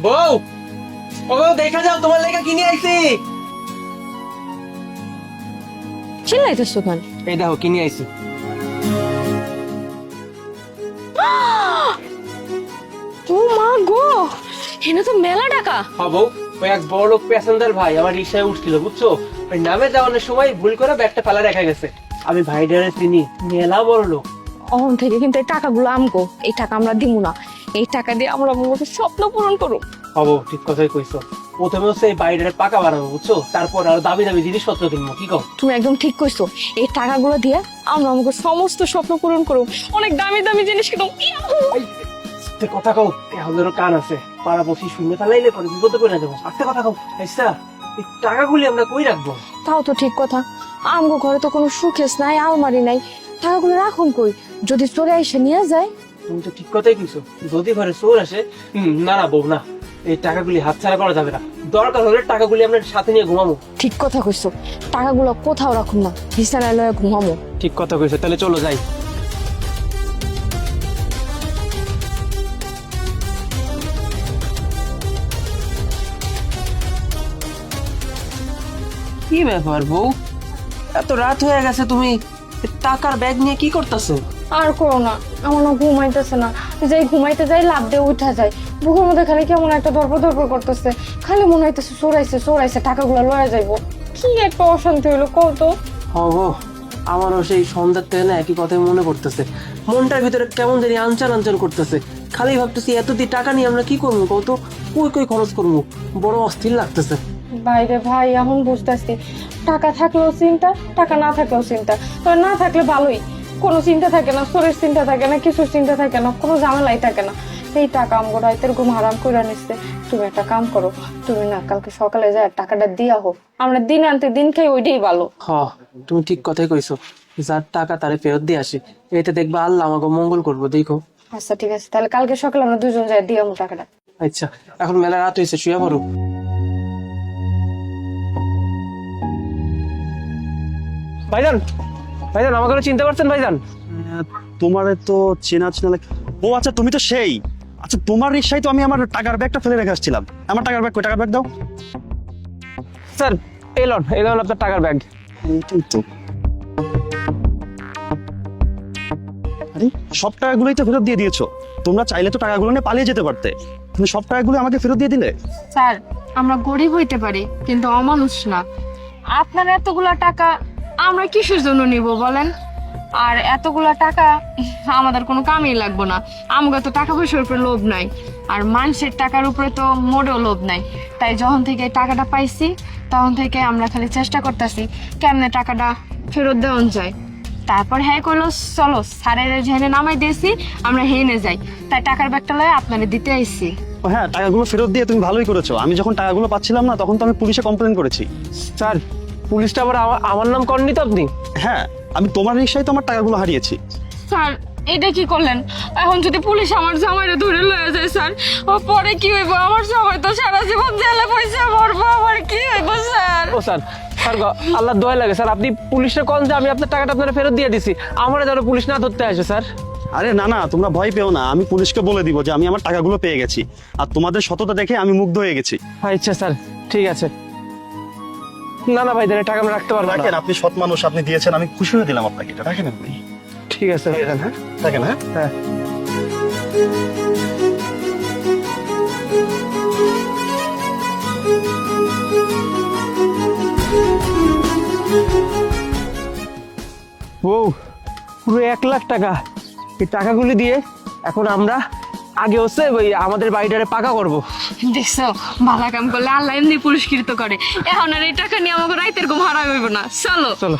বউ, ও বউ দেখা যাও, তোমার লেখা কিনে আইছি। চিল্লাইতেছো কেন? এই দেখো কিনে আইছি। ও মা গো, এনে তো মেলা টাকা। হ্যাঁ বউ, ওই এক বড় লোক প্যাসেঞ্জার ভাই আমার রিক্সায় উঠছিল, বুঝছো? ওই নামে যাওয়ানোর সময় ভুল করে ব্যাগটা ফেলা রেখে গেছে। আমি ভাইডারে চিনি, মেলা বড় লোক। অহন থেকে কিন্তু এই টাকাগুলো আমগো, এই টাকা আমরা দিব না। এই টাকা দিয়ে আমরা আমাদের স্বপ্ন পূরণ করব। হব, ঠিক কথাই কইছো। প্রথমে হচ্ছে এই বাইরের পাকা বানাবো, বুঝছো? তারপর আরো দামি দামি জিনিসপত্র কিনবো, কি কও? তুমি একদম ঠিক কইছো। এই টাকাগুলো দিয়ে আমরা আমাদের সমস্ত স্বপ্ন পূরণ করব, অনেক দামি দামি জিনিস কিনব। আস্তে কথা কও, এহলেরও কান আছে। পাড়াপড়শি শুনলে তাহলে পরে বিপদে পড়ে যাবো। আস্তে কথা কও। আচ্ছা, এই টাকাগুলি আমরা কই রাখবো? তাও তো ঠিক কথা, আমগো ঘরে তো কোনো সুকেস নাই, আলমারি নাই। টাকাগুলো রাখুন কই? যদি চলে এসে নিয়ে যায়? তুমি তো ঠিক কথাই কইছো। যদি ঘরে চোর আসে, না না বউ না, এই টাকাগুলি হাতছাড়া করা যাবে না। দরকার হলে টাকাগুলি আমরা সাথে নিয়ে ঘুমাবো। ঠিক কথা কইছো, টাকাগুলো কোথাও রাখুন না, বিছানায় লয়ে ঘুমামো। ঠিক কথা কইছো, তাহলে চলো যাই। কি ব্যাপার বউ, এত রাত হয়ে গেছে, তুমি টাকার ব্যাগ নিয়ে কি করতেছো? আর করো না, আমার না ঘুমাইতেছে না। যাই ঘুমাইতে যাই, লাভ দিয়ে উঠা যায়। বুকের মধ্যে খালি কেমন একটা দরপর দরপর করতেছে। খালি মনে হইতেছে চোরাইছে চোরাইছে, টাকাগুলো লয়ে যাইবো। কি একটা অশান্তি হইলো কত। হব, আমারও সেই সন্ধ্যার থেকে না একই কথাই মনে পড়তেছে। মনটার ভিতরে কেমন জানি আনচান আনচান করতেছে। খালি ভাবতেছি এত দিয়ে টাকা নিয়ে আমরা কি করবো কত, কই কই খরচ করবো, বড় অস্থির লাগতেছে। বাইরে ভাই, এখন বুঝতেছি টাকা থাকলেও চিন্তা, টাকা না থাকলেও চিন্তা। তবে না থাকলে ভালোই, কোনো চিন্তা থাকে না, শরীর চিন্তা থাকে না, কিছুর চিন্তা থাকে না, কোনো ঝামেলাই থাকে না। এই টাকা আমগো রাইতের ঘুম হারাম করে নিচ্ছে। তুমি একটা কাম করো, তুমি না কালকে সকালে যায় টাকাটা দিয়া হোক, আমরা দিন আনতে দিন খাই, ওইটাই ভালো। হ, তুমি ঠিক কথাই কইছো। যার টাকা তারে ফেরত দিয়ে আসি, এতে দেখবা আল্লাহ আমাকে মঙ্গল করবো, দেখো। আচ্ছা ঠিক আছে, তাহলে কালকে সকালে আমরা দুজন যাই দিয়ে আমো টাকাটা। আচ্ছা, এখন মেলা রাত হয়েছে, শুয়ে পড়ো। ভাইজান, ভাইজান আমাকে চিনতে পারছেন ভাইজান? তোমার তো চেনা চেনা লাগে। ও আচ্ছা, তুমি তো সেই। আচ্ছা, তোমার রিক্সায় তো আমি আমার টাকার ব্যাগটা ফেলে রেখে আসছিলাম। আমার টাকার ব্যাগ কই? টাকার ব্যাগ দাও। স্যার, এই লন আপনার টাকার ব্যাগ। এইটাই তো। আরে, সব টাকাগুলোই তো ফেরত দিয়ে দিয়েছো। তোমরা চাইলে তো টাকাগুলো নিয়ে পালিয়ে যেতে পারতে, তুমি সব টাকাগুলো আমাকে ফেরত দিয়ে দিলে। স্যার, আমরা গরিব হইতে পারি কিন্তু অমানুষ না। আপনার এতগুলা টাকা আমরা কিসের জন্য নিব বলেন? আর এতগুলা টাকা আমাদের কোনো কামেই লাগবে না। আমাকে তো টাকা পয়সার উপরে লোভ নাই, আর মানুষের টাকার উপরে তো মোটেও লোভ নাই। তাই যখন থেকে এই টাকাটা পাইছি, তখন থেকে আমরা খালি চেষ্টা করতেছি কেমনে টাকাটা ফেরত দেওয়া যায়। তারপর হ্যাঁ করলো, চলো স্যারের যেখানে নামাই দিয়েছি আমরা হেনে যাই। তাই টাকার ব্যাগটা লয়ে আপনারে দিতে আইছি। ও হ্যাঁ, টাকাগুলো ফেরত দিয়ে তুমি ভালোই করেছো। আমি যখন টাকাগুলো পাচ্ছিলাম না, তখন তো আমি পুলিশে কমপ্লেন করেছি। স্যার, পুলিশটা আবার আমার নাম করেননি তো আপনি? হ্যাঁ, আমি তোমার রিক্সায় তো আমার টাকাগুলো হারিয়েছি। স্যার, এটা কি করলেন? এখন যদি পুলিশ আমার জামাইরে ধরে লয়ে যায় স্যার, ও পরে কি হইব? আমার জামাই তো সারা জীবন জেলে পয়সা মরবো, আমার কি হইব স্যার? ও স্যার, স্যার আল্লাহ দয়া লাগে স্যার, আপনি পুলিশের কোন যে আমি আপনার টাকাটা আপনারা ফেরত দিয়ে দিছি, আমার যেন পুলিশ না ধরতে আসে স্যার। আরে না না, তোমরা ভয় পেও না। আমি পুলিশকে বলে দিব যে আমি আমার টাকাগুলো পেয়ে গেছি। আর তোমাদের সততা দেখে আমি মুগ্ধ হয়ে গেছি। আচ্ছা স্যার, ঠিক আছে। না না ভাই, টাকা আমরা রাখতে পারবো না। রাখেন, আপনি সৎ মানুষ, আপনি দিয়েছেন, আমি খুশি হয়ে দিলাম আপনাকে। এটা রাখেন আপনি। ঠিক আছে ভাইজান, হ্যাঁ রাখেন। হ্যাঁ হ্যাঁ। ও পুরো 1,00,000 টাকা। এই টাকাগুলি দিয়ে এখন আমরা আগে হচ্ছে ওই আমাদের বাড়িটারে পাকা করবো। দেখছো, ভালো কাম করলে আল্লাহ এমনি পুরস্কৃত করে। এখন আর এই টাকা নিয়ে আমাকে রাইতের ঘুম হারাই হইব না। চলো চলো।